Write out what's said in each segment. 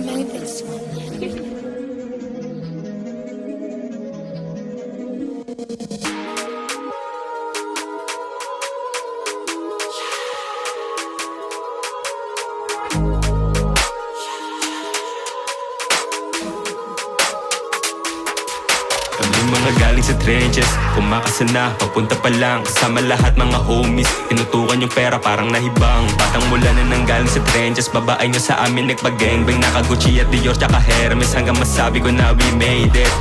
many things. Kami mga galing sa trenches, kumakasa na, papunta pa lang. Kasama lahat mga homies, tinutukan yung pera parang nahibang. Batang mula na nang galing sa trenches, babae nyo sa amin nagpag-gangbang. Naka-Gucci at Dior tsaka Hermes, hanggang masabi ko na we made it.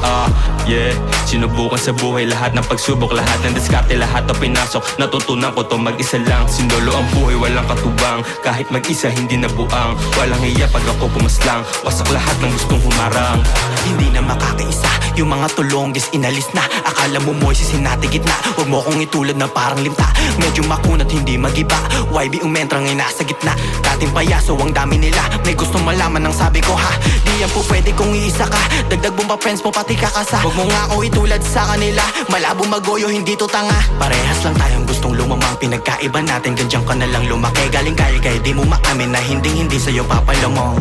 Yeah, sinubukan sa buhay lahat ng pagsubok, lahat ng diskarte, lahat na pinasok. Natutunan ko to mag-isa lang, sinolo ang buhay walang katubang. Kahit mag-isa hindi na buang, walang hiya pag ako pumaslang. Wasak lahat ng gustong humarang. Hindi na makakaisa, yung mga tulonggis inalis na. Akala mo Moises hinatigit na, huwag mo kong itulad na parang limta. Medyo makunat hindi magiba, YB umentrang ay nasa gitna. Dating payaso ang dami nila, may gustong malaman ng sabi ko ha. Di yan po pwede kung iisa ka, dagdag mo pa friends mo pati kakasa. Huwag mo nga ako itulad sa kanila, malabo magoyo hindi to tanga. Parehas lang tayong gustong lumamang, pinagkaiba natin ganyan ka na lang lumaki. Galing kaya kaya di mo maamin na hindi sa'yo papalamong.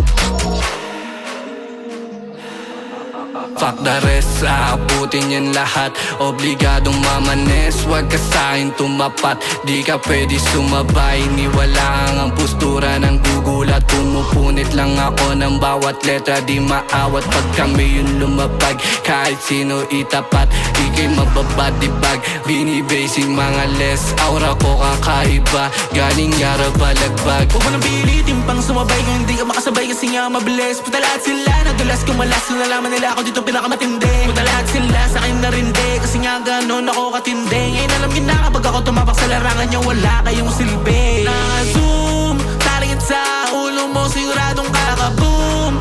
Fuck the rest, aabutin yan lahat. Obligadong mamanes, wag ka sa'kin tumapat. Di ka pwede sumabay, niwalaan ang postura ng gugulat. Pumupunit lang ako ng bawat letra, di maawat pag kami yung lumabag. Kahit sino itapat, ikay mababadibag. Binibasing mga less, aura ko kakaiba. Galing yara balagbag. Huwag mo nang pilitin pang sumabay kung hindi ka makasabay kasi nga mabilis. Punta lahat sila, nadulas kumalas, nalaman nila ako dito pinakamatindi. Punta lahat sila sa akin narindi, kasi nga ganon ako katindi. Ngayon alam nyo na kapag ako tumapak sa larangan nyo, wala kayong silbi. Naka-zoom, target sa ulo mo, siguradong kakaboom.